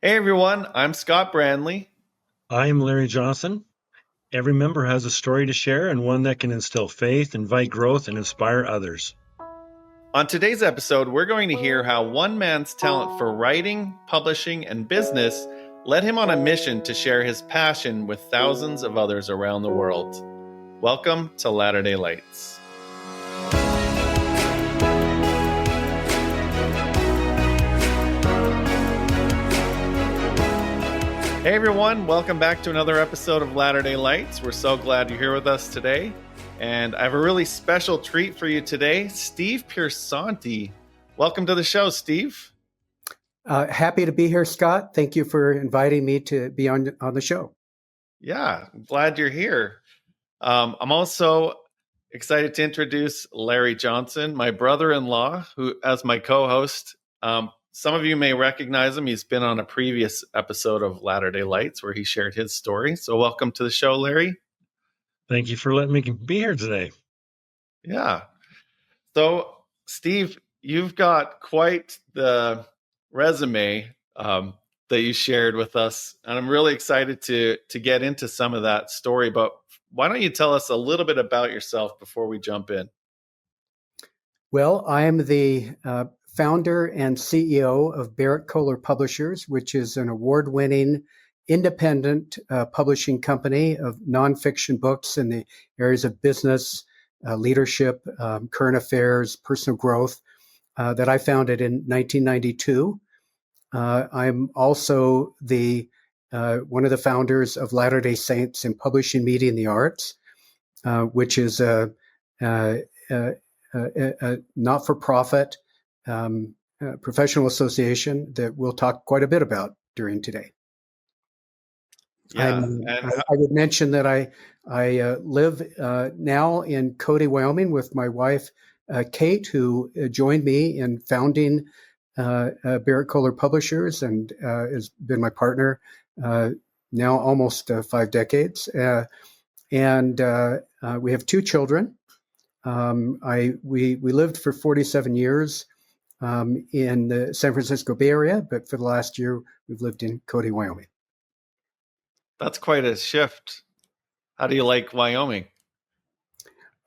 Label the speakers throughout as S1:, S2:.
S1: Hey everyone, I'm Scott Brandley.
S2: I'm Larry Johnson. Every member has a story to share and one that can instill faith, invite growth, and inspire others.
S1: On today's episode, we're going to hear how one man's talent for writing, publishing, and business led him on a mission to share his passion with thousands of others around the world. Welcome to Latter-day Lights. Hey everyone, welcome back to another episode of Latter-day Lights. We're so glad you're here with us today. And I have a really special treat for you today, Steve Piersanti. Welcome to the show, Steve.
S3: Happy to be here, Scott. Thank you for inviting me to be on the show.
S1: Yeah, I'm glad you're here. I'm also excited to introduce Larry Johnson, my brother-in-law, who as my co-host. Some of you may recognize him. He's been on a previous episode of Latter-day Lights where he shared his story. So welcome to the show, Larry.
S2: Thank you for letting me be here today.
S1: Yeah. So, Steve, you've got quite the resume that you shared with us, and I'm really excited to get into some of that story. But why don't you tell us a little bit about yourself before we jump in?
S3: Well, I am the founder and CEO of Berrett-Koehler Publishers, which is an award-winning independent publishing company of nonfiction books in the areas of business, leadership, current affairs, personal growth that I founded in 1992. I'm also one of the founders of Latter-day Saints in Publishing, Media, and the Arts, which is a not-for-profit professional association that we'll talk quite a bit about during today.
S1: Yeah,
S3: I would mention that I live now in Cody, Wyoming, with my wife Kate, who joined me in founding Berrett-Koehler Publishers and has been my partner now almost 5 decades. And we have 2 children. We lived for 47 years in the San Francisco Bay Area, but for the last year, we've lived in Cody, Wyoming.
S1: That's quite a shift. How do you like Wyoming?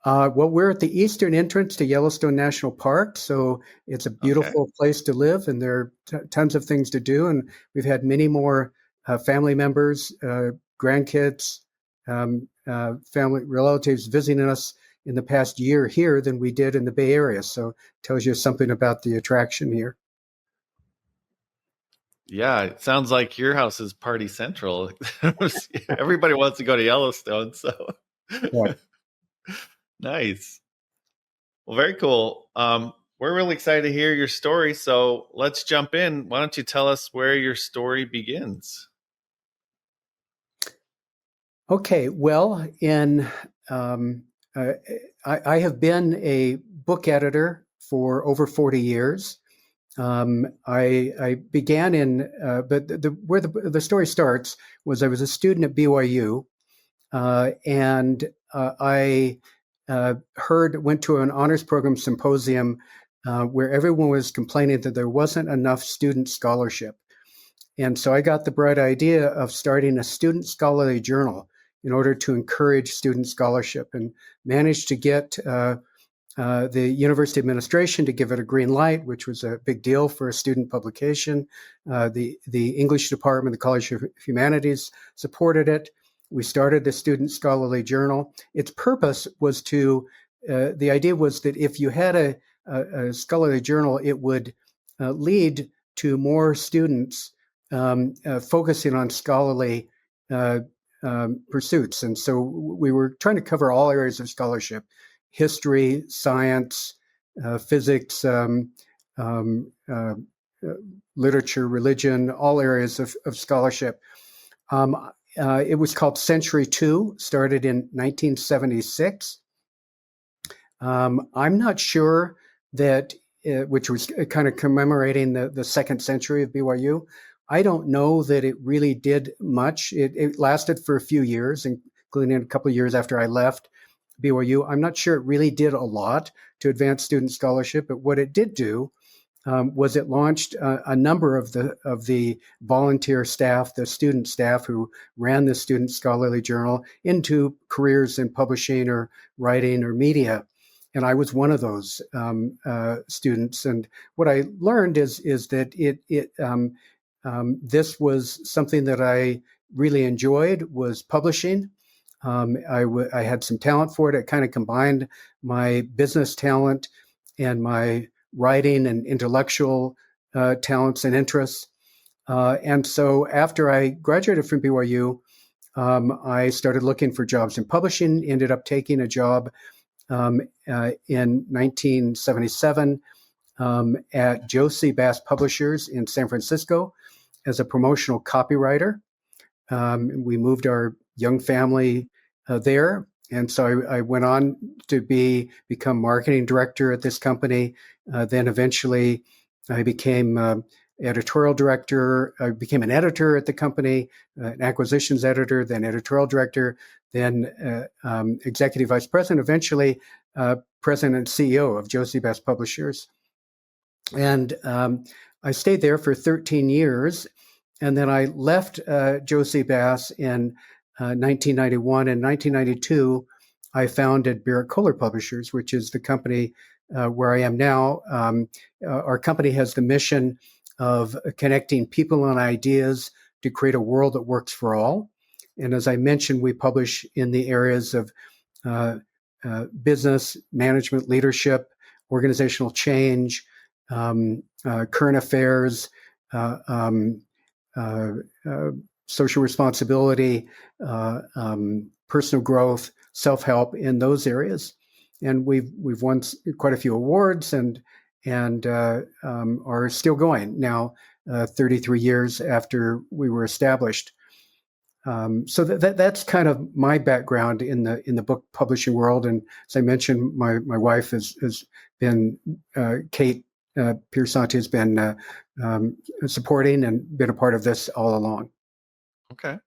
S3: Well, we're at the eastern entrance to Yellowstone National Park, so it's a beautiful place to live, and there are tons of things to do. And we've had many more family members, grandkids, family relatives visiting us in the past year here than we did in the Bay Area. So it tells you something about the attraction here.
S1: Yeah, it sounds like your house is party central. Everybody wants to go to Yellowstone, so
S3: Yeah.
S1: Nice. Well, very cool. We're really excited to hear your story, so let's jump in. Why don't you tell us where your story begins?
S3: Okay, well, I have been a book editor for over 40 years. I began but where the story starts was I was a student at BYU, and I went to an honors program symposium where everyone was complaining that there wasn't enough student scholarship. And so I got the bright idea of starting a student scholarly journal in order to encourage student scholarship, and managed to get the university administration to give it a green light, which was a big deal for a student publication. The English department, the College of Humanities supported it. We started the Student Scholarly Journal. Its purpose was the idea was that if you had a scholarly journal, it would lead to more students focusing on scholarly pursuits. And so we were trying to cover all areas of scholarship: history, science, physics, literature, religion, all areas of scholarship. It was called Century Two, started in 1976. I'm not sure that, which was kind of commemorating the second century of BYU. I don't know that it really did much. It lasted for a few years, including a couple of years after I left BYU. I'm not sure it really did a lot to advance student scholarship, but what it did do was it launched a number of the volunteer staff, the student staff who ran the Student Scholarly Journal, into careers in publishing or writing or media. And I was one of those students. And what I learned is that this was something that I really enjoyed, was publishing. I had some talent for it. It kind of combined my business talent and my writing and intellectual talents and interests. And so after I graduated from BYU, I started looking for jobs in publishing, ended up taking a job in 1977 at Josie Bass Publishers in San Francisco as a promotional copywriter. We moved our young family there. And so I went on to become marketing director at this company. Then eventually I became editorial director. I became an editor at the company, an acquisitions editor, then editorial director, then executive vice president, eventually president and CEO of Josie Bass Publishers. And I stayed there for 13 years. And then I left Josie Bass in 1991. In 1992, I founded Berrett-Koehler Publishers, which is the company where I am now. Our company has the mission of connecting people and ideas to create a world that works for all. And as I mentioned, we publish in the areas of business, management, leadership, organizational change, current affairs, social responsibility, personal growth, self-help, in those areas. And we've won quite a few awards and are still going now, 33 years after we were established. So that's kind of my background in the book publishing world. And as I mentioned, my wife has been Kate Piersanti has been supporting and been a part of this all along.
S1: Okay.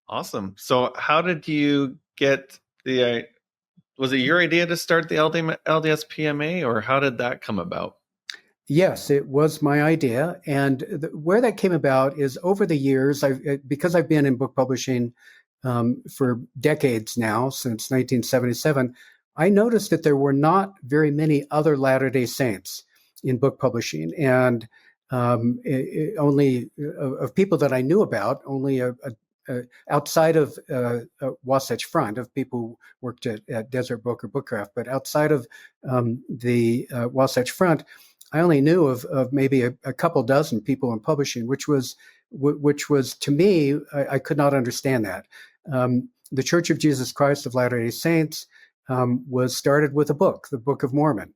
S1: Awesome. So how did you get was it your idea to start the LDSPMA, or how did that come about?
S3: Yes, it was my idea. And where that came about is over the years, because I've been in book publishing for decades now, since 1977, I noticed that there were not very many other Latter-day Saints in book publishing. And only of people that I knew about, only outside of Wasatch Front, of people who worked at Desert Book or Bookcraft, but outside of the Wasatch Front, I only knew of maybe a couple dozen people in publishing, which was to me, I could not understand that. The Church of Jesus Christ of Latter-day Saints was started with a book, the Book of Mormon.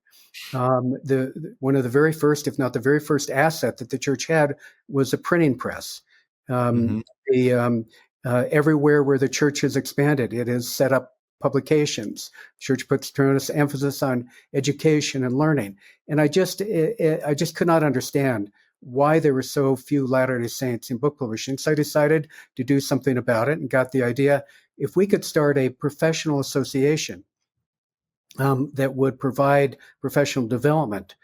S3: One of the very first, if not the very first asset that the church had was a printing press. Everywhere where the church has expanded, it has set up publications. The church puts tremendous emphasis on education and learning. And I just could not understand why there were so few Latter-day Saints in book publishing. So I decided to do something about it and got the idea, if we could start a professional association that would provide professional development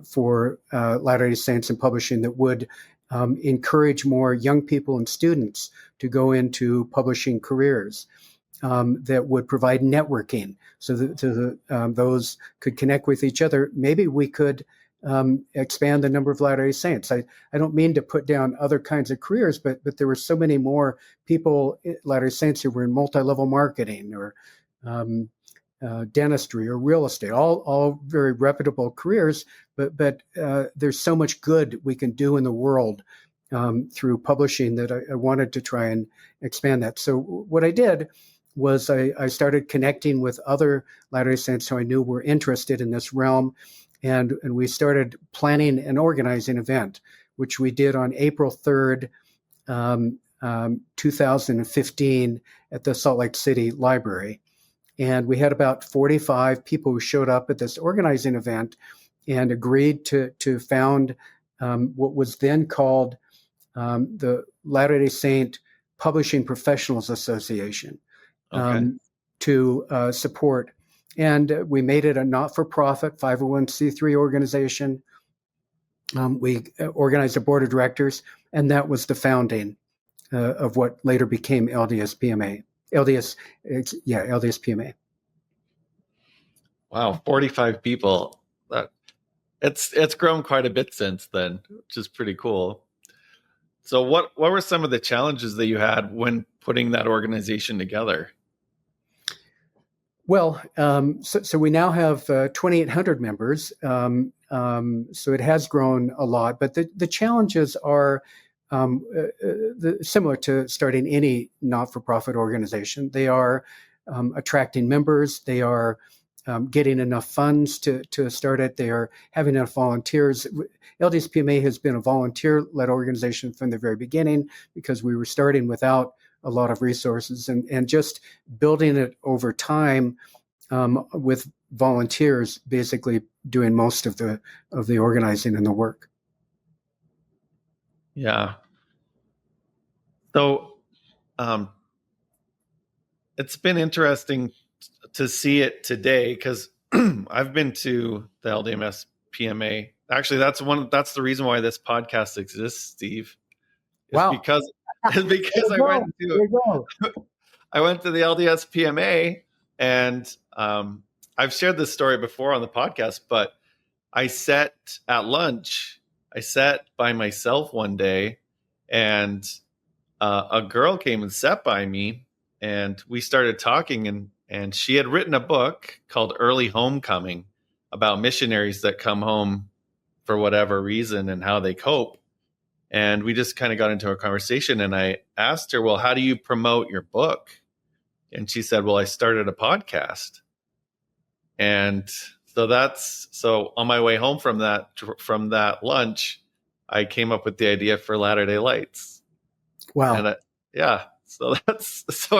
S3: for Latter-day Saints in publishing, that would encourage more young people and students to go into publishing careers, that would provide networking so that those could connect with each other. Maybe we could expand the number of Latter-day Saints. I don't mean to put down other kinds of careers, but there were so many more people, Latter-day Saints, who were in multi-level marketing or dentistry or real estate, all very reputable careers, but there's so much good we can do in the world through publishing that I wanted to try and expand that. So what I did was I started connecting with other Latter-day Saints who I knew were interested in this realm, and we started planning and organizing an event, which we did on April 3rd, 2015 at the Salt Lake City Library. And we had about 45 people who showed up at this organizing event and agreed to found what was then called the Latter-day Saint Publishing Professionals Association, to support And we made it a not-for-profit 501c3 organization. We organized a board of directors, and that was the founding of what later became LDSPMA. LDSPMA.
S1: Wow, 45 people. It's grown quite a bit since then, which is pretty cool. So what were some of the challenges that you had when putting that organization together?
S3: Well, so we now have 2,800 members. So it has grown a lot, but the challenges are similar to starting any not-for-profit organization. They are attracting members. They are getting enough funds to start it. They are having enough volunteers. LDSPMA has been a volunteer-led organization from the very beginning because we were starting without a lot of resources, and just building it over time with volunteers basically doing most of the organizing and the work.
S1: Yeah. So it's been interesting to see it today because I've been to the LDSPMA. Actually, that's the reason why this podcast exists, Steve.
S3: Wow.
S1: Because I went to the LDSPMA, and I've shared this story before on the podcast, but I sat at lunch. I sat by myself one day, and a girl came and sat by me, and we started talking, and she had written a book called Early Homecoming about missionaries that come home for whatever reason and how they cope. And we just kind of got into a conversation, and I asked her, well, how do you promote your book? And she said, well, I started a podcast. And so on my way home from that lunch, I came up with the idea for Latter-day Lights.
S3: Wow.
S1: And so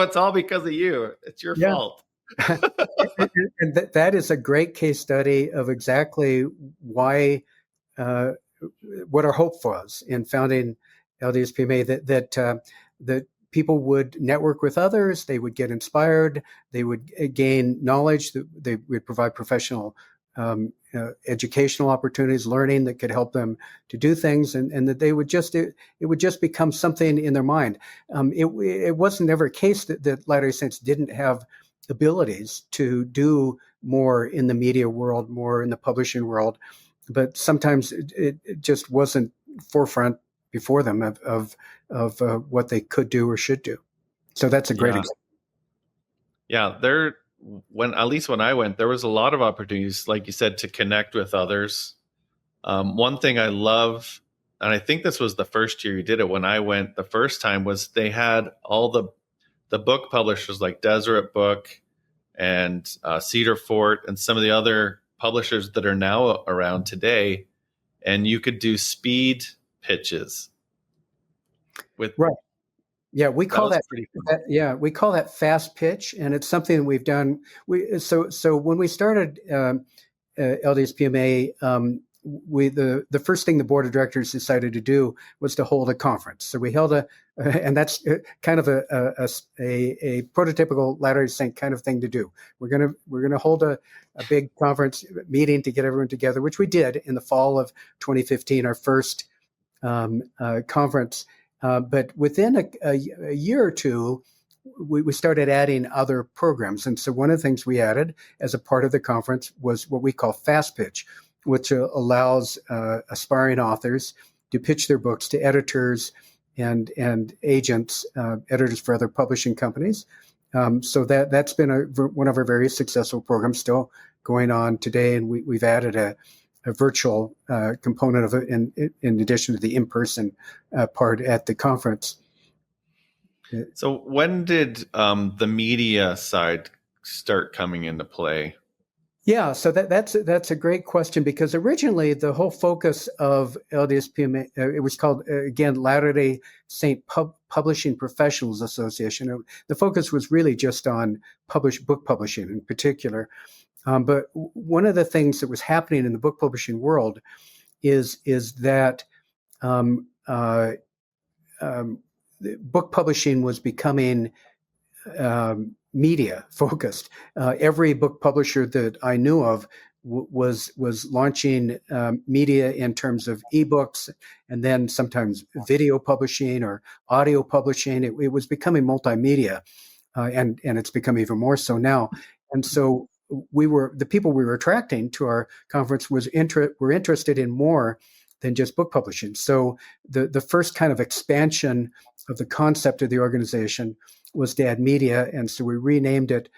S1: it's all because of you. It's your fault.
S3: And that is a great case study of exactly why what our hope was in founding LDSPMA, that people would network with others, they would get inspired, they would gain knowledge, they would provide professional educational opportunities, learning that could help them to do things, and that they would it would just become something in their mind. It wasn't ever a case that Latter-day Saints didn't have abilities to do more in the media world, more in the publishing world, but sometimes it just wasn't forefront before them of what they could do or should do. So that's a great example.
S1: Yeah, at least when I went, there was a lot of opportunities, like you said, to connect with others. One thing I love, and I think this was the first year you did it when I went the first time, was they had all the book publishers like Deseret Book and Cedar Fort and some of the other publishers that are now around today, and you could do speed pitches with
S3: right. Yeah, we call we call that fast pitch, and it's something that we've done. So when we started LDSPMA, the first thing the board of directors decided to do was to hold a conference. So we held and that's kind of a prototypical Latter-day Saint kind of thing to do. We're gonna hold a big conference meeting to get everyone together, which we did in the fall of 2015, our first conference. But within a year or two, we started adding other programs. And so one of the things we added as a part of the conference was what we call Fast Pitch, which allows aspiring authors to pitch their books to editors and agents, editors for other publishing companies. So that's been one of our very successful programs, still going on today. And we've added a virtual component of it in addition to the in-person part at the conference.
S1: So when did the media side start coming into play?
S3: Yeah, so that's a great question, because originally the whole focus of LDSPMA, it was called, again, Latter-day Saint Publishing Professionals Association. The focus was really just on book publishing in particular. But one of the things that was happening in the book publishing world is that book publishing was becoming media focused. Every book publisher that I knew of was launching media in terms of ebooks, and then sometimes video publishing or audio publishing. It was becoming multimedia, and it's become even more so now. And so the people we were attracting to our conference were interested in more than just book publishing. So the first kind of expansion of the concept of the organization was to add media, and so we renamed it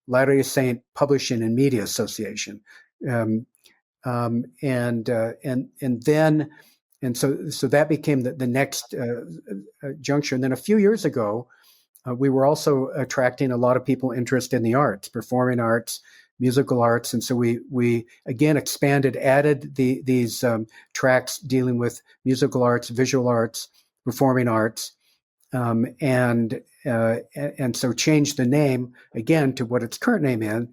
S3: Latter-day Saint Publishing and Media Association. And so that became the next juncture. And then a few years ago, we were also attracting a lot of people interested in the arts, performing arts, musical arts, and so we again expanded, added these tracks dealing with musical arts, visual arts, performing arts, and so changed the name again to what its current name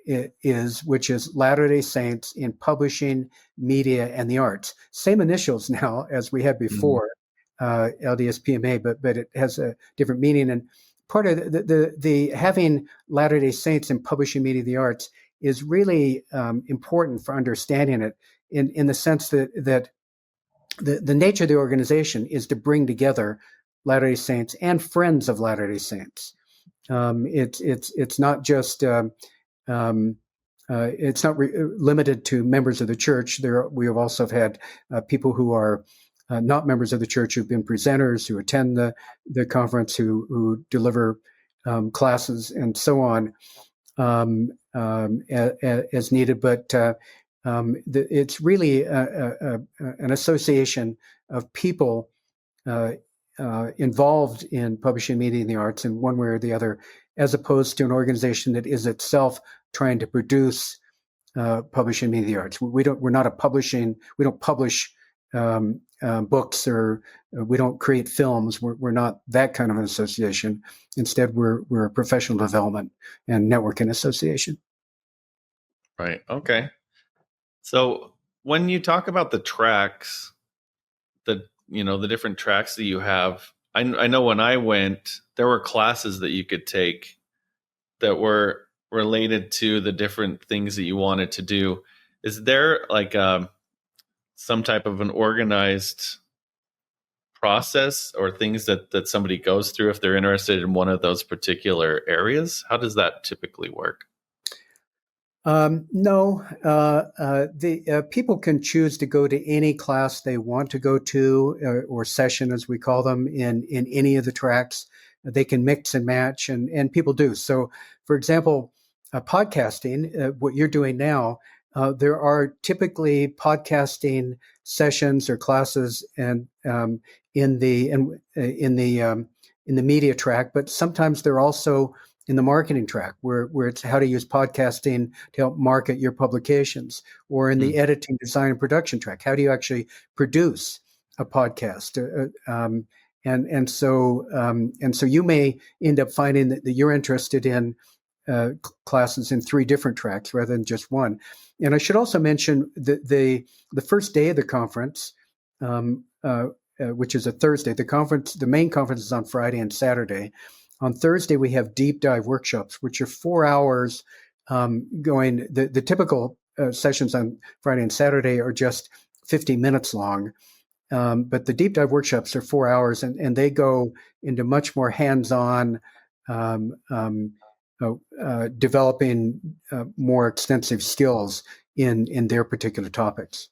S3: is, which is Latter-day Saints in Publishing, Media, and the Arts. Same initials now as we had before, LDSPMA, but it has a different meaning. And part of the having Latter-day Saints in Publishing, Media, and the Arts is really important for understanding it in the sense that the nature of the organization is to bring together Latter-day Saints and friends of Latter-day Saints. It's not just it's not limited to members of the church. We have also had people who are not members of the church who've been presenters, who attend the conference, who deliver classes and so on as needed. But it's really an association of people involved in publishing, media, and the arts in one way or the other, as opposed to an organization that is itself trying to produce publishing, media, and the arts. We don't publish books, or we don't create films. We're not that kind of an association. Instead, we're a professional development and networking association.
S1: Right. Okay. So when you talk about the tracks, the different tracks that you have, I know when I went, there were classes that you could take that were related to the different things that you wanted to do. Is there like some type of an organized process or things that somebody goes through if they're interested in one of those particular areas? How does that typically work?
S3: No, the people can choose to go to any class they want to go to, or session, as we call them, in any of the tracks. They can mix and match, and people do. So, for example, podcasting, what you're doing now, there are typically podcasting sessions or classes and in the media track, but sometimes they're also in the marketing track, where it's how to use podcasting to help market your publications, or in the editing, design, and production track. How do you actually produce a podcast? And so you may end up finding that you're interested in classes in 3 different tracks rather than just one. And I should also mention that the first day of the conference, which is a Thursday, the main conference is on Friday and Saturday. On Thursday, we have deep dive workshops, which are 4 hours going. The typical sessions on Friday and Saturday are just 50 minutes long. But the deep dive workshops are 4 hours, and they go into much more hands-on, developing more extensive skills in their particular topics.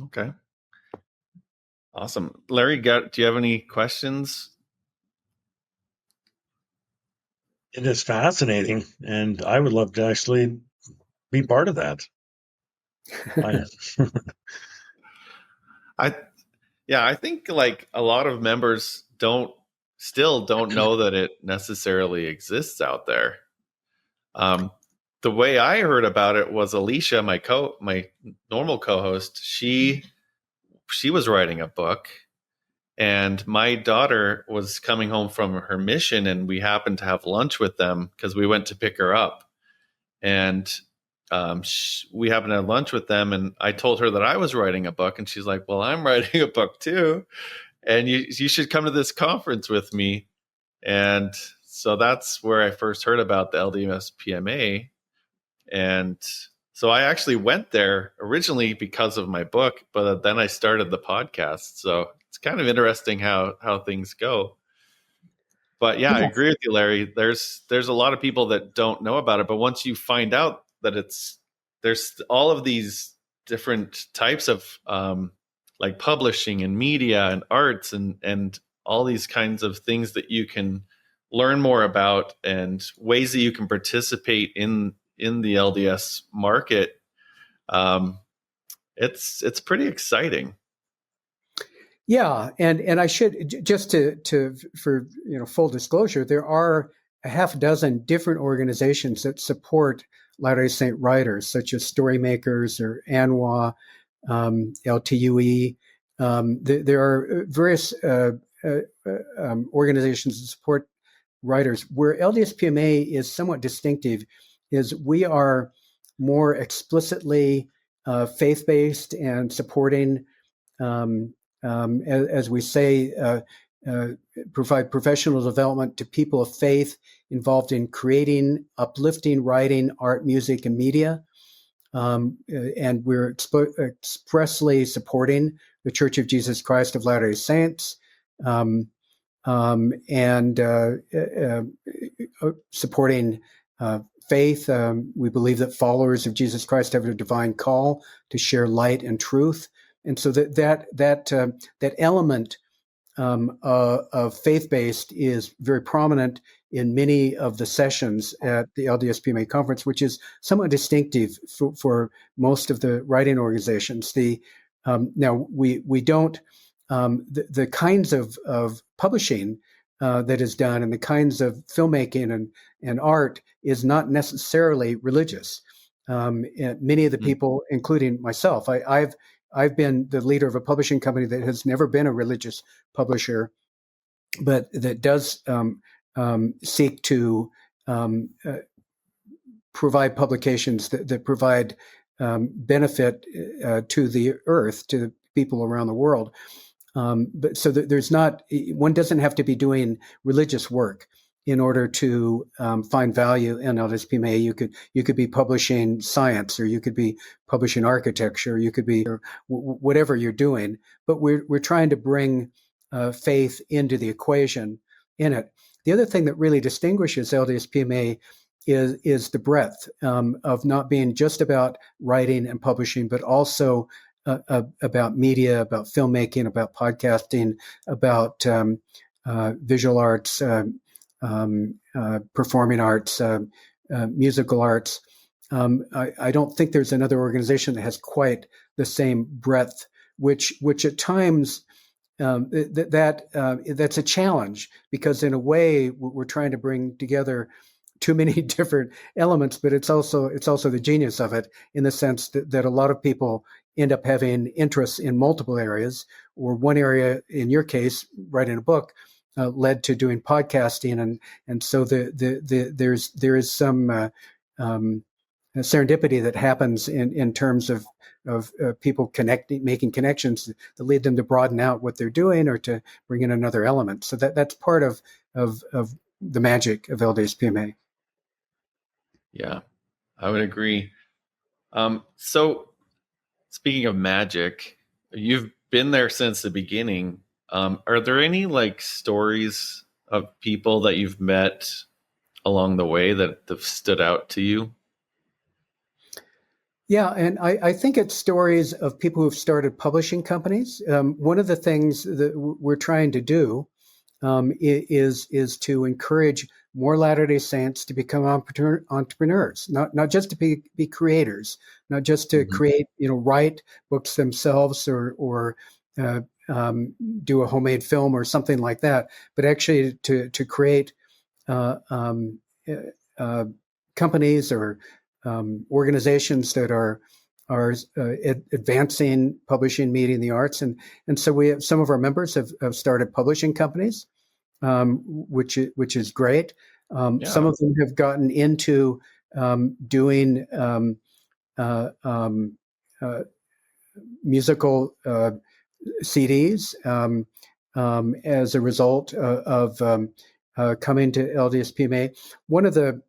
S1: Okay. Awesome. Larry, do you have any questions?
S2: It is fascinating, and I would love to actually be part of that.
S1: I think like a lot of members still don't know that it necessarily exists out there. The way I heard about it was Alicia, my normal co-host. She was writing a book, and my daughter was coming home from her mission, and we happened to have lunch with them because we went to pick her up. And we happened to have lunch with them, and I told her that I was writing a book, and she's like, well, I'm writing a book too, and you should come to this conference with me. And So that's where I first heard about the LDSPMA. And so I actually went there originally because of my book, but then I started the podcast. So it's kind of interesting how things go. But yeah, I
S3: Yeah.
S1: agree with you, Larry. There's a lot of people that don't know about it, but once you find out that there's all of these different types of like publishing and media and arts and all these kinds of things that you can learn more about and ways that you can participate in the LDS market. It's pretty exciting.
S3: Yeah, and I should just to for full disclosure, there are a half dozen different organizations that support Latter-day Saint writers, such as Storymakers or ANWA, LTUE. There are various organizations that support writers. Where LDSPMA is somewhat distinctive is we are more explicitly faith-based and supporting. As we say, provide professional development to people of faith involved in creating, uplifting, writing, art, music, and media. And we're expressly supporting the Church of Jesus Christ of Latter-day Saints, and supporting faith. We believe that followers of Jesus Christ have a divine call to share light and truth. And so that element of faith-based is very prominent in many of the sessions at the LDSPMA conference, which is somewhat distinctive for most of the writing organizations. Now we don't the kinds of publishing that is done and the kinds of filmmaking and art is not necessarily religious. Many of the people, including myself, I've been the leader of a publishing company that has never been a religious publisher, but that does seek to provide publications that provide benefit to the earth, to the people around the world. But so there's not, one doesn't have to be doing religious work in order to find value in LDSPMA. You could be publishing science, or you could be publishing architecture, you could be whatever you're doing. But we're trying to bring faith into the equation in it. The other thing that really distinguishes LDSPMA is the breadth of not being just about writing and publishing, but also about media, about filmmaking, about podcasting, about visual arts, performing arts, musical arts. I don't think there's another organization that has quite the same breadth, which at times that's a challenge, because in a way we're trying to bring together too many different elements, but it's also the genius of it, in the sense that a lot of people end up having interests in multiple areas, or one area, in your case, writing a book, led to doing podcasting, and so there is some serendipity that happens in terms of people making connections that lead them to broaden out what they're doing or to bring in another element. So that's part of the magic of LDSPMA.
S1: Yeah, I would agree. So speaking of magic, you've been there since the beginning. Are there any like stories of people that you've met along the way that have stood out to you?
S3: Yeah, and I think it's stories of people who've started publishing companies. One of the things that we're trying to do is to encourage more Latter-day Saints to become entrepreneurs, not just to be creators, not just to create, write books themselves or do a homemade film or something like that, but actually to create companies or organizations that are advancing publishing, media, and the arts, and so we have some of our members have started publishing companies, which is great. Some of them have gotten into doing musical CDs as a result of coming to LDSPMA. One of the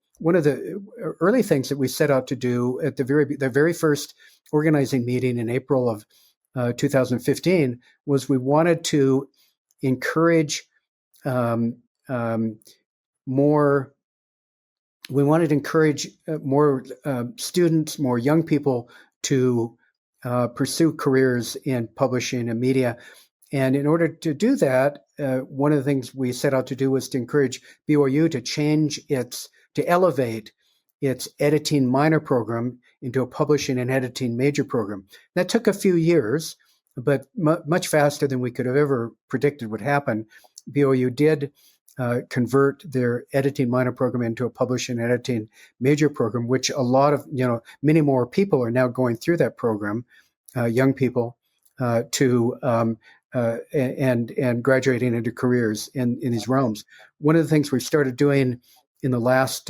S3: early things that we set out to do at the very first organizing meeting in April of 2015 was we wanted to encourage more. We wanted to encourage more students, more young people to pursue careers in publishing and media. And in order to do that, one of the things we set out to do was to encourage BYU to elevate its editing minor program into a publishing and editing major program. That took a few years, but much faster than we could have ever predicted would happen. BYU did convert their editing minor program into a publishing and editing major program, which many more people are now going through that program, young people, and graduating into careers in these realms. One of the things we've started doing in the last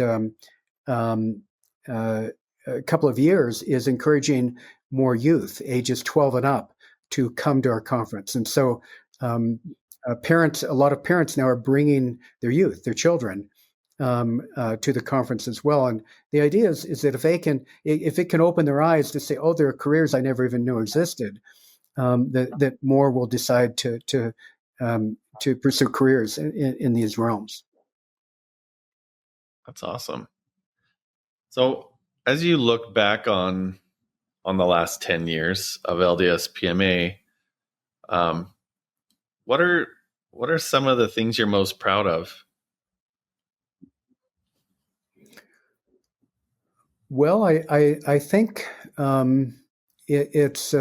S3: couple of years is encouraging more youth, ages 12 and up, to come to our conference. And so a lot of parents now are bringing their youth, their children, to the conference as well. And the idea is that if it can open their eyes to say, oh, there are careers I never even knew existed, that more will decide to pursue careers in these realms.
S1: That's awesome. So as you look back on the last 10 years of LDSPMA, what are some of the things you're most proud of?
S3: Well, I think it's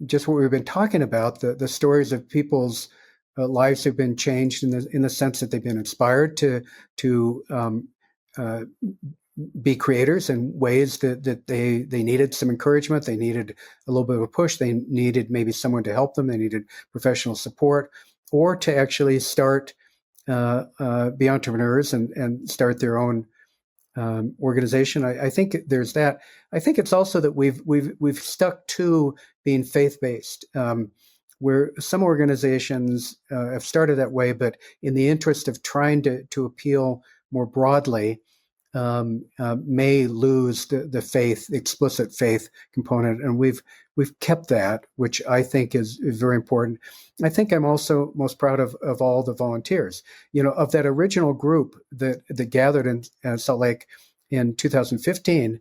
S3: just what we've been talking about. The stories of people's lives have been changed in the sense that they've been inspired to be creators in ways that they needed some encouragement. They needed a little bit of a push. They needed maybe someone to help them. They needed professional support, or to actually start be entrepreneurs and start their own organization. I think there's that. I think it's also that we've stuck to being faith-based, where some organizations have started that way, but in the interest of trying to appeal more broadly, may lose the explicit faith component, and we've kept that, which I think is very important. I think I'm also most proud of all the volunteers. Of that original group that gathered in Salt Lake in 2015,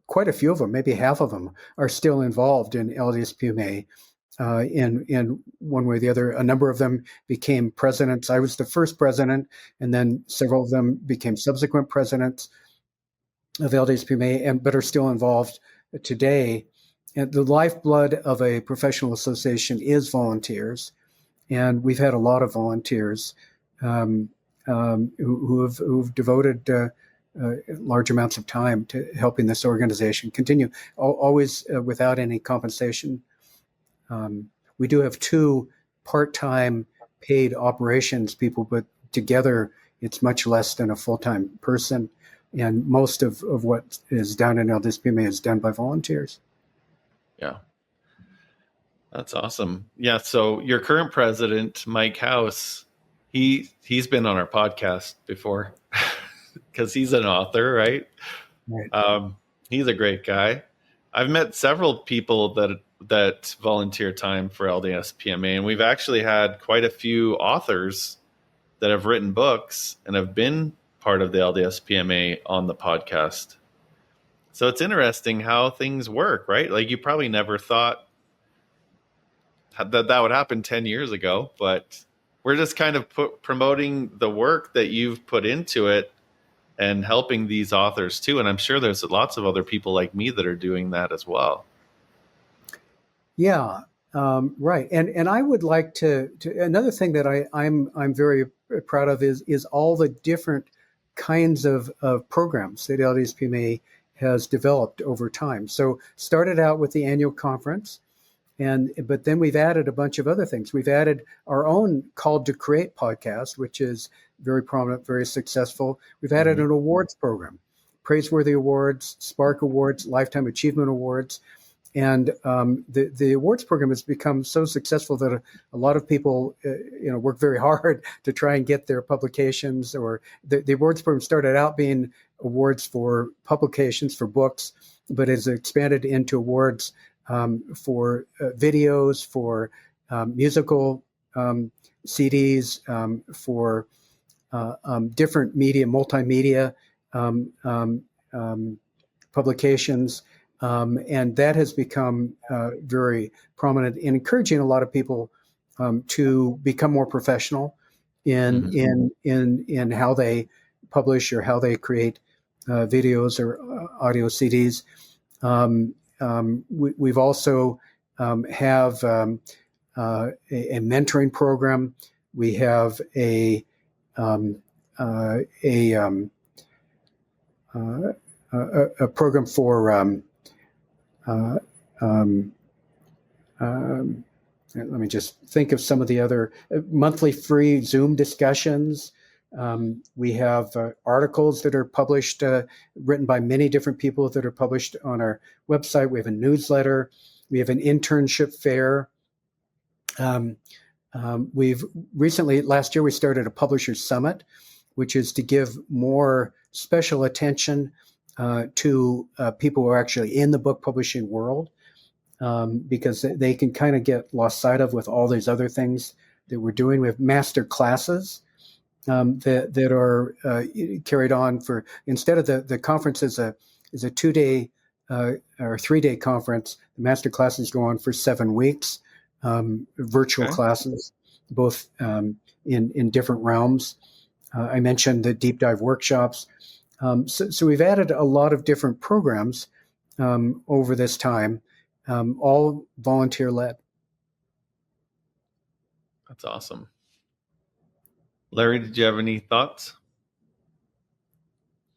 S3: quite a few of them, maybe half of them, are still involved in LDSPMA. In one way or the other. A number of them became presidents. I was the first president, and then several of them became subsequent presidents of LDSPMA, but are still involved today. And the lifeblood of a professional association is volunteers, and we've had a lot of volunteers who've devoted large amounts of time to helping this organization continue, always without any compensation. We do have 2 part-time paid operations people, but together it's much less than a full-time person. And most of what is done in LDSPMA is done by volunteers.
S1: Yeah. That's awesome. Yeah. So your current president, Mike House, he's been on our podcast before because he's an author, right?
S3: Right.
S1: He's a great guy. I've met several people that volunteer time for LDSPMA, and we've actually had quite a few authors that have written books and have been part of the LDSPMA on the podcast. So it's interesting how things work, right? Like, you probably never thought that would happen 10 years ago, but we're just kind of promoting the work that you've put into it and helping these authors too. And I'm sure there's lots of other people like me that are doing that as well.
S3: Yeah, right. And I would like to another thing that I'm very proud of is all the different kinds of programs that LDSPMA has developed over time. So started out with the annual conference, but then we've added a bunch of other things. We've added our own Called to Create podcast, which is very prominent, very successful. We've added an awards program, Praiseworthy Awards, Spark Awards, Lifetime Achievement Awards. And the awards program has become so successful that a lot of people, work very hard to try and get their publications. Or the awards program started out being awards for publications for books, but has expanded into awards for videos, for musical CDs, for different media, multimedia publications. And that has become very prominent in encouraging a lot of people to become more professional in how they publish or how they create videos or audio CDs. We've also have a mentoring program. We have a program for let me just think of some of the other monthly free Zoom discussions. We have articles that are published, written by many different people that are published on our website. We have a newsletter. We have an internship fair. We've recently, last year, we started a Publishers Summit, which is to give more special attention to people who are actually in the book publishing world, because they can kind of get lost sight of with all these other things that we're doing. We have master classes that are carried on for, instead of the conference is a 2-day or 3-day conference, the master classes go on for 7 weeks, virtual classes, both in different realms. I mentioned the deep dive workshops. So we've added a lot of different programs over this time, all volunteer led.
S1: That's awesome. Larry, did you have any thoughts?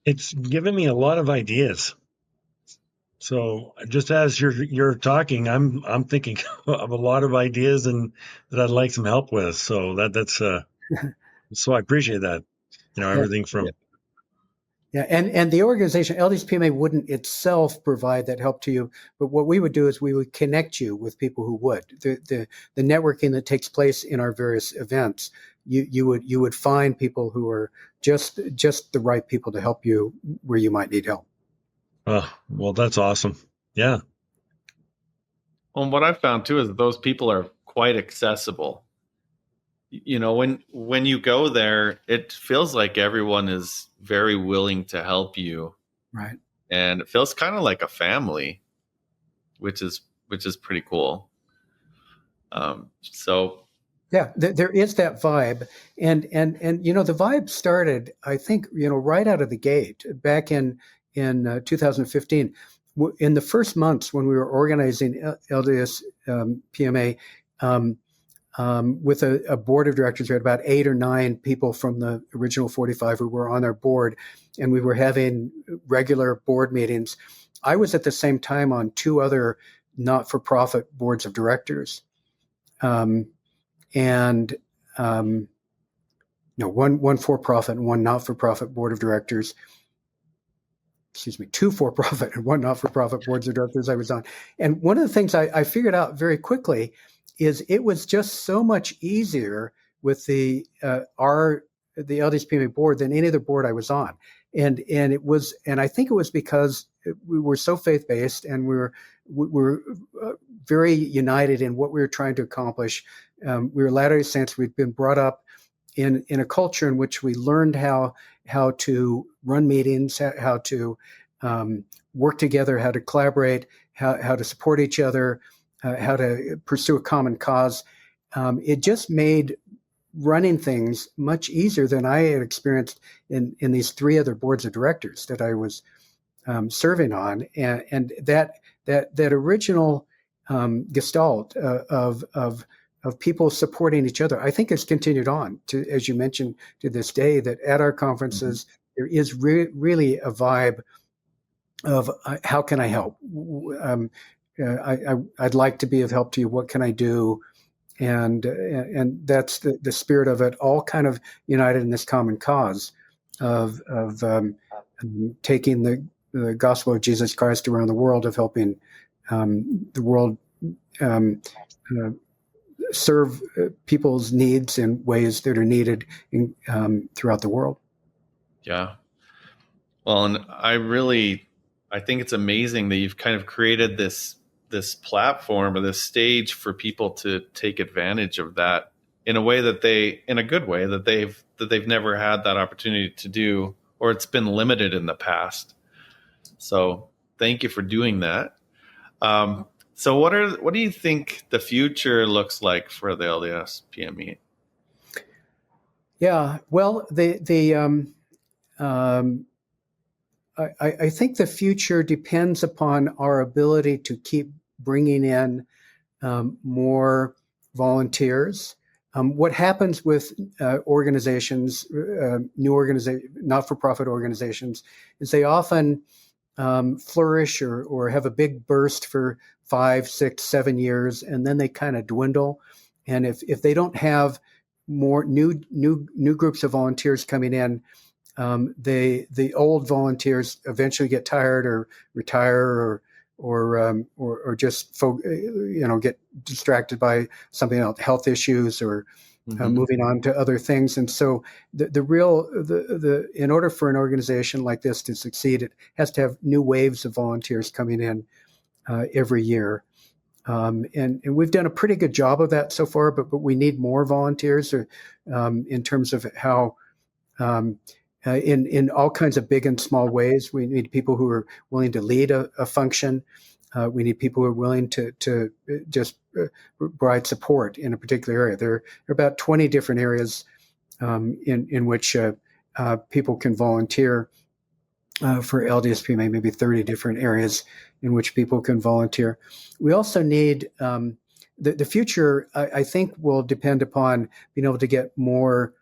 S2: It's given me a lot of ideas. So just as you're talking, I'm thinking of a lot of ideas and that I'd like some help with. So that's so I appreciate that. Everything from
S3: and the organization LDSPMA wouldn't itself provide that help to you, but what we would do is we would connect you with people who would. The networking that takes place in our various events, you would find people who are just the right people to help you where you might need help.
S2: Well, that's awesome. Yeah.
S1: Well, what I've found too is that those people are quite accessible. When you go there, it feels like everyone is very willing to help you.
S3: Right.
S1: And it feels kind of like a family, which is pretty cool. So
S3: yeah, there is that vibe, and the vibe started, I think, right out of the gate back in 2015. In the first months when we were organizing LDS PMA, with a board of directors, we had about 8 or 9 people from the original 45 who were on our board, and we were having regular board meetings. I was at the same time on 2 other not-for-profit boards of directors. One for-profit and one not-for-profit board of directors. 2 for-profit and 1 not-for-profit boards of directors I was on. And one of the things I figured out very quickly is it was just so much easier with the LDSPMA board than any other board I was on. And I think it was because we were so faith-based and we were very united in what we were trying to accomplish. We were Latter-day Saints. We'd been brought up in a culture in which we learned how to run meetings, how to work together, how to collaborate, how to support each other, how to pursue a common cause. It just made running things much easier than I had experienced in these 3 other boards of directors that I was serving on, and that original gestalt of people supporting each other, I think has continued on to, as you mentioned, to this day. That at our conferences there is really a vibe of how can I help? I'd like to be of help to you. What can I do? And that's the spirit of it, all kind of united in this common cause of taking the gospel of Jesus Christ around the world, of helping the world serve people's needs in ways that are needed throughout the world.
S1: Yeah. Well, and I think it's amazing that you've kind of created this platform or this stage for people to take advantage of that in a way in a good way that they've never had that opportunity to do, or it's been limited in the past. So thank you for doing that. So what do you think the future looks like for the LDSPMA?
S3: Yeah, well, I think the future depends upon our ability to keep bringing in more volunteers. What happens with organizations, not-for-profit organizations, is they often flourish or have a big burst for 5, 6, 7 years, and then they kind of dwindle. And if they don't have more new groups of volunteers coming in, the old volunteers eventually get tired or retire or just get distracted by something else, health issues, or moving on to other things. And so in order for an organization like this to succeed, it has to have new waves of volunteers coming in every year. And we've done a pretty good job of that so far, but we need more volunteers in terms of how in all kinds of big and small ways. We need people who are willing to lead a function. We need people who are willing to just provide support in a particular area. There are about 20 different areas in which people can volunteer for LDSPMA, maybe 30 different areas in which people can volunteer. We also need the future, I think, will depend upon being able to get more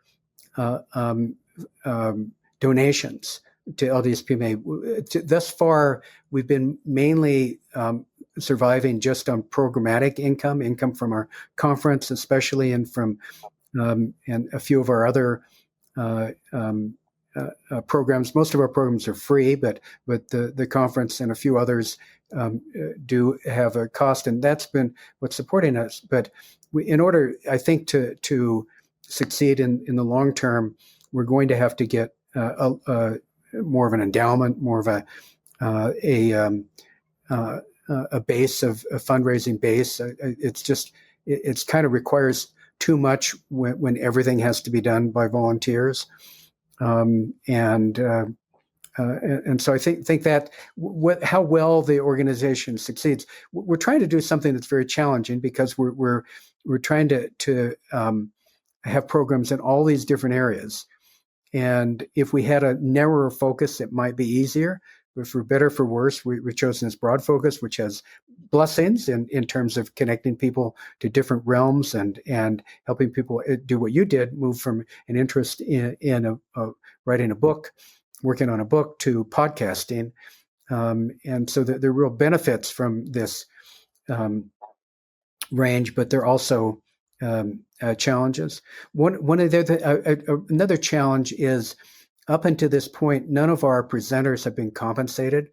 S3: donations to LDSPMA. Thus far, we've been mainly surviving just on programmatic income from our conference, especially, and from and a few of our other programs. Most of our programs are free, but the conference and a few others do have a cost, and that's been what's supporting us. But in order, I think, to succeed in the long term, we're going to have to get more of an endowment, more of a base of a fundraising base. It's kind of requires too much when everything has to be done by volunteers, and so I think that how well the organization succeeds. We're trying to do something that's very challenging because we're trying to have programs in all these different areas. And if we had a narrower focus, it might be easier. But for better, for worse, we've chosen this broad focus, which has blessings in terms of connecting people to different realms and helping people do what you did, move from an interest in writing a book, working on a book, to podcasting. And so there are real benefits from this range, but there are also challenges. One of another challenge is, up until this point, none of our presenters have been compensated,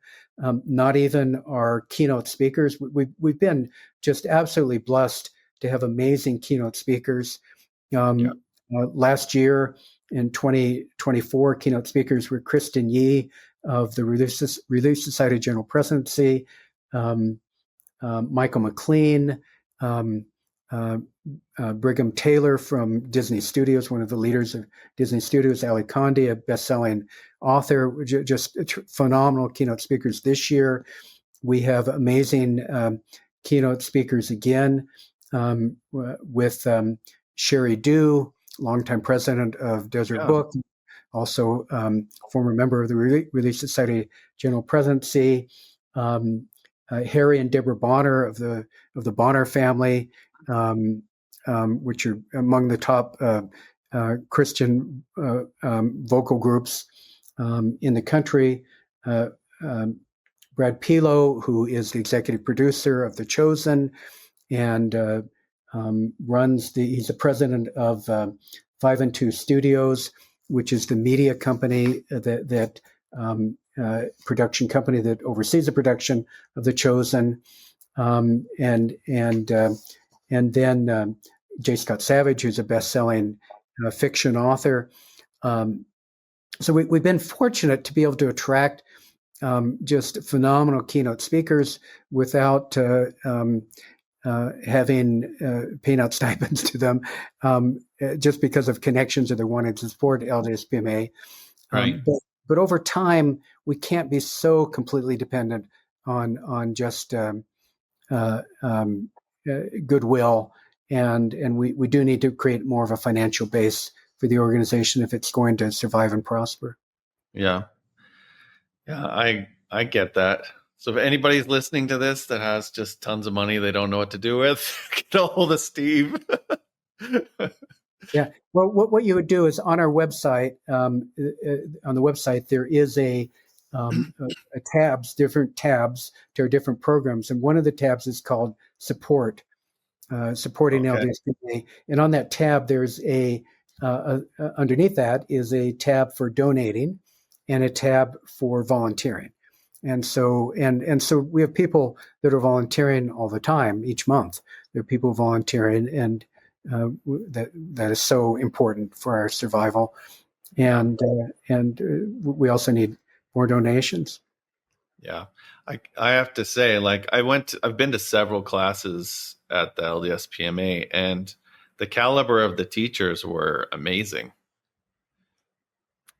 S3: not even our keynote speakers. We've been just absolutely blessed to have amazing keynote speakers. Last year, in 2024, keynote speakers were Kristen Yee of the Relief Society General Presidency, Michael McLean, Brigham Taylor from Disney Studios, one of the leaders of Disney Studios, Ali Condi, a best-selling author, just phenomenal keynote speakers this year. We have amazing keynote speakers again with Sherry Dew, longtime president of Desert Book, also former member of the Relief Society General Presidency, Harry and Deborah Bonner of the Bonner family, which are among the top Christian vocal groups in the country. Brad Pilo, who is the executive producer of The Chosen, and he's the president of 5 and 2 Studios, which is the media company production company that oversees the production of The Chosen. and then J. Scott Savage, who's a best-selling fiction author. So we've been fortunate to be able to attract just phenomenal keynote speakers without having paying out stipends to them, just because of connections that they wanted to support LDSPMA.
S1: Right.
S3: But over time, we can't be so completely dependent on just goodwill, and we do need to create more of a financial base for the organization if it's going to survive and prosper.
S1: Yeah. I get that. So if anybody's listening to this that has just tons of money they don't know what to do with, get a hold of Steve.
S3: Yeah. Well, what you would do is on our website, on the website, there is a different tabs to our different programs, and one of the tabs is called Support, supporting
S1: Okay.
S3: LDSPMA. And on that tab, there's underneath that is a tab for donating and a tab for volunteering. And so we have people that are volunteering all the time, each month. There are people volunteering, and that is so important for our survival. And we also need more donations.
S1: Yeah. I have to say, like, I've been to several classes at the LDSPMA, and the caliber of the teachers were amazing.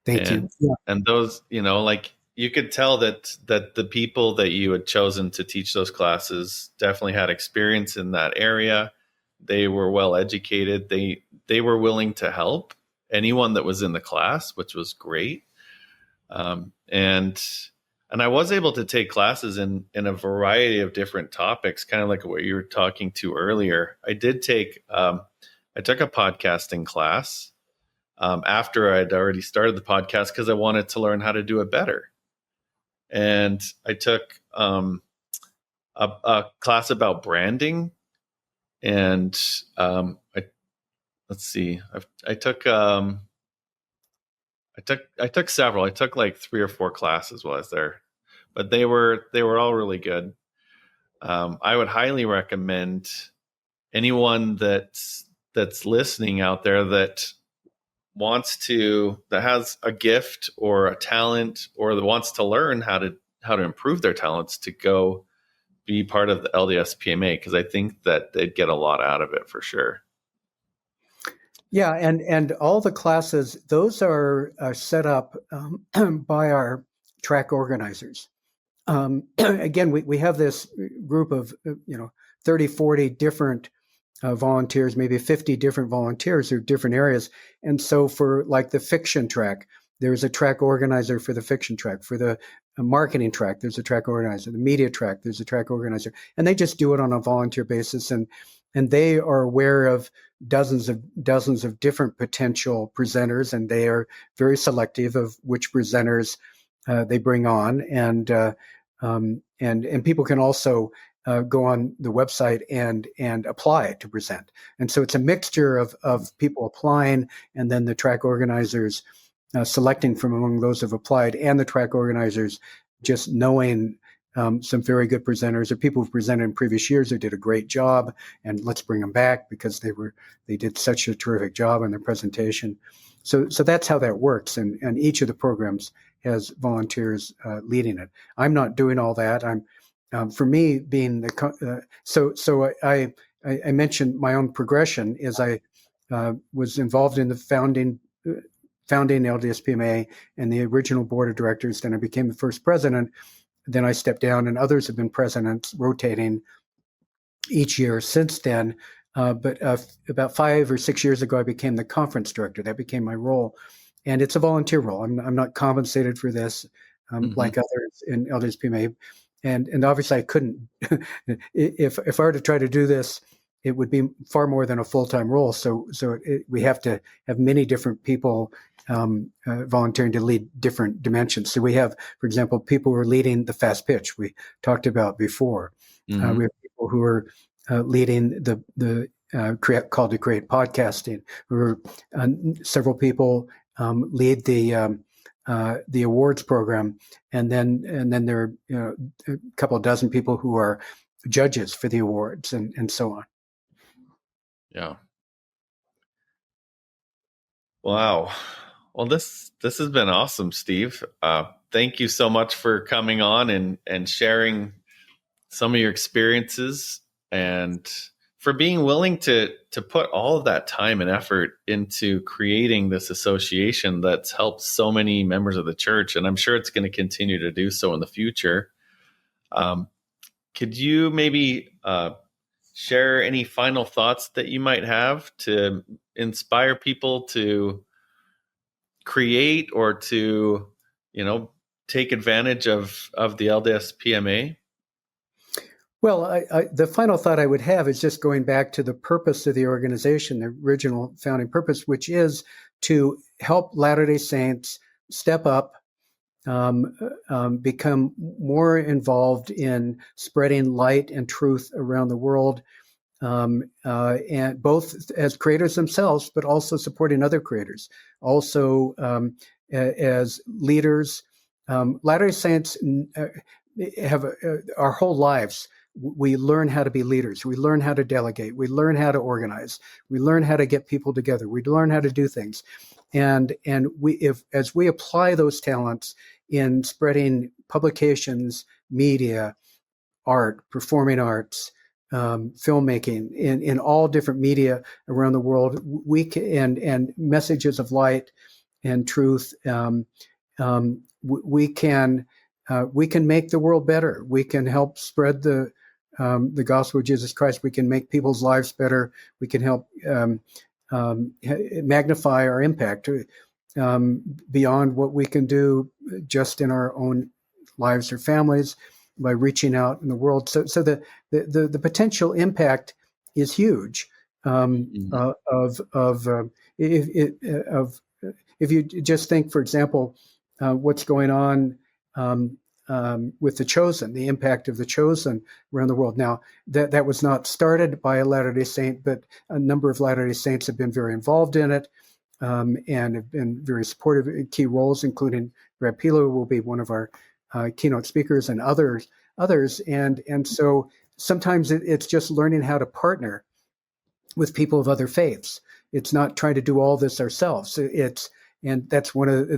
S3: Thank you. Yeah.
S1: And those, like, you could tell that the people that you had chosen to teach those classes definitely had experience in that area. They were well educated. They were willing to help anyone that was in the class, which was great. And I was able to take classes in a variety of different topics, kind of like what you were talking to earlier. I took a podcasting class after I'd already started the podcast because I wanted to learn how to do it better. And I took a class about branding, and I took several. I took like 3 or 4 classes while I was there, but they were all really good. I would highly recommend anyone that's listening out there that has a gift or a talent, or that wants to learn how to improve their talents, to go be part of the LDSPMA, because I think that they'd get a lot out of it for sure.
S3: Yeah, and all the classes, those are set up by our track organizers. Again, we have this group of 30, 40 different volunteers, maybe 50 different volunteers who are different areas. And so for like the fiction track, there's a track organizer for the fiction track. For the marketing track, there's a track organizer. The media track, there's a track organizer. And they just do it on a volunteer basis. And they are aware of dozens of different potential presenters, and they are very selective of which presenters they bring on. And people can also go on the website and apply to present. And so it's a mixture of people applying, and then the track organizers selecting from among those who have applied, and the track organizers just knowing some very good presenters or people who've presented in previous years who did a great job, and let's bring them back because they did such a terrific job in their presentation. So that's how that works, and each of the programs has volunteers leading it. I'm not doing all that. For me, being I mentioned my own progression is I was involved in the founding LDSPMA and the original board of directors. Then I became the first president. Then I stepped down, and others have been presidents, rotating each year since then. But about 5 or 6 years ago, I became the conference director. That became my role, and it's a volunteer role. I'm not compensated for this like others in LDSPMA. And obviously I couldn't, if I were to try to do this, it would be far more than a full-time role. So we have to have many different people volunteering to lead different dimensions. So we have, for example, people who are leading the fast pitch we talked about before.
S1: Mm-hmm.
S3: We have people who are leading the Call to Create podcasting. Several people lead the awards program, and then there are a couple of dozen people who are judges for the awards and so on.
S1: Yeah. Wow. Well, this has been awesome, Steve. Thank you so much for coming on and sharing some of your experiences, and for being willing to put all of that time and effort into creating this association that's helped so many members of the church, and I'm sure it's going to continue to do so in the future. Could you maybe share any final thoughts that you might have to inspire people to create or to, take advantage of the LDSPMA?
S3: Well, the final thought I would have is just going back to the purpose of the organization, the original founding purpose, which is to help Latter-day Saints step up, become more involved in spreading light and truth around the world, and both as creators themselves, but also supporting other creators, also as leaders. Latter-day Saints have our whole lives. We learn how to be leaders. We learn how to delegate. We learn how to organize. We learn how to get people together. We learn how to do things, and as we apply those talents in spreading publications, media, art, performing arts, filmmaking, in all different media around the world, we can, and messages of light and truth. We can make the world better. We can help spread the gospel of Jesus Christ. We can make people's lives better. We can help magnify our impact beyond what we can do just in our own lives or families by reaching out in the world. So the potential impact is huge. If you just think, for example, what's going on with the Chosen, the impact of the Chosen around the world. Now, that was not started by a Latter-day Saint, but a number of Latter-day Saints have been very involved in it, and have been very supportive in key roles, including Berrett-Koehler will be one of our keynote speakers, and others. And so sometimes it's just learning how to partner with people of other faiths. It's not trying to do all this ourselves. And that's one of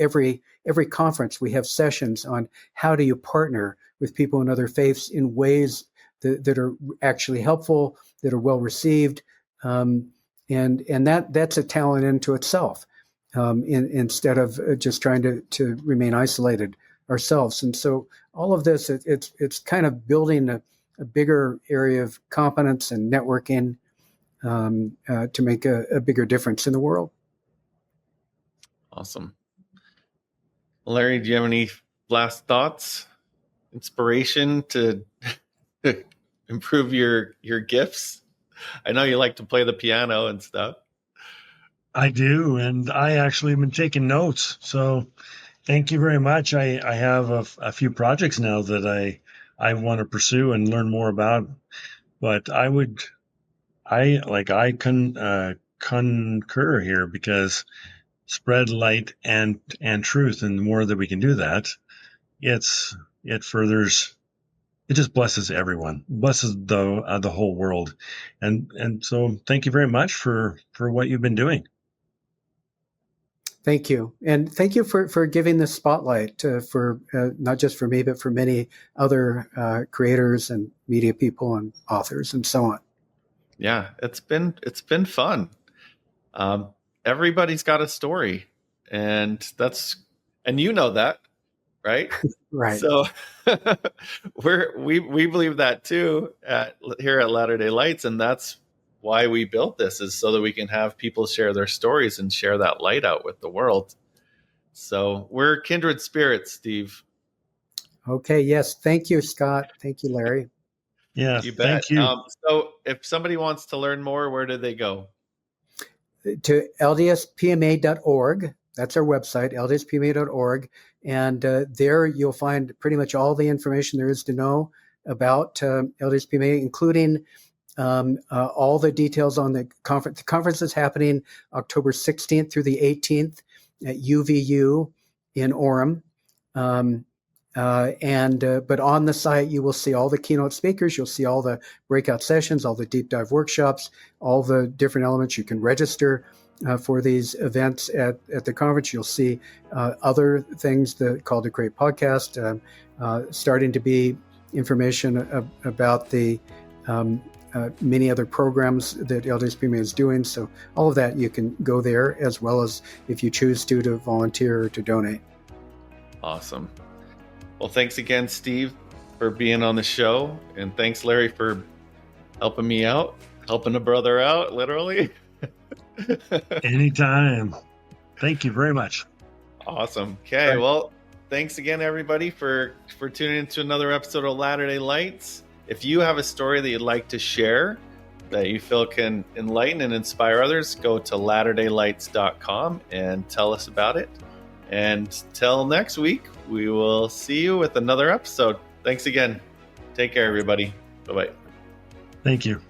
S3: every conference we have sessions on how do you partner with people in other faiths in ways that are actually helpful, that are well received, and that's a talent into itself. Instead of just trying to remain isolated ourselves. And so all of this, it's kind of building a bigger area of competence and networking to make a bigger difference in the world.
S1: Awesome. Larry, do you have any last thoughts, inspiration to improve your gifts? I know you like to play the piano and stuff.
S2: I do, and I actually have been taking notes. So thank you very much. I have a few projects now that I want to pursue and learn more about. But I concur here, because spread light and truth, and the more that we can do that, it just blesses everyone, blesses the whole world, and so thank you very much for what you've been doing.
S3: Thank you, and thank you for giving this spotlight for not just for me, but for many other creators and media people and authors and so on.
S1: Yeah, it's been fun. Everybody's got a story, and you know that, right?
S3: Right.
S1: So we believe that too here at Latter-day Lights, and that's why we built this, is so that we can have people share their stories and share that light out with the world. So we're kindred spirits, Steve.
S3: Okay. Yes. Thank you, Scott. Thank you, Larry.
S2: Yeah.
S1: You bet.
S2: Thank you.
S1: So if somebody wants to learn more, where do they go?
S3: To LDSPMA.org. That's our website, LDSPMA.org. And there you'll find pretty much all the information there is to know about LDSPMA, including all the details on the conference. The conference is happening October 16th through the 18th at UVU in Orem. But on the site, you will see all the keynote speakers. You'll see all the breakout sessions, all the deep dive workshops, all the different elements. You can register for these events at the conference. You'll see other things called the Create Podcast, starting to be information about the many other programs that LDSPMA is doing. So all of that, you can go there, as well as if you choose to volunteer or to donate.
S1: Awesome. Well, thanks again, Steve, for being on the show. And thanks, Larry, for helping me out, helping a brother out, literally.
S2: Anytime. Thank you very much.
S1: Awesome. Okay. Right. Well, thanks again, everybody, for tuning into another episode of Latter-day Lights. If you have a story that you'd like to share that you feel can enlighten and inspire others, go to latterdaylights.com and tell us about it. And till next week, we will see you with another episode. Thanks again. Take care, everybody. Bye-bye.
S2: Thank you.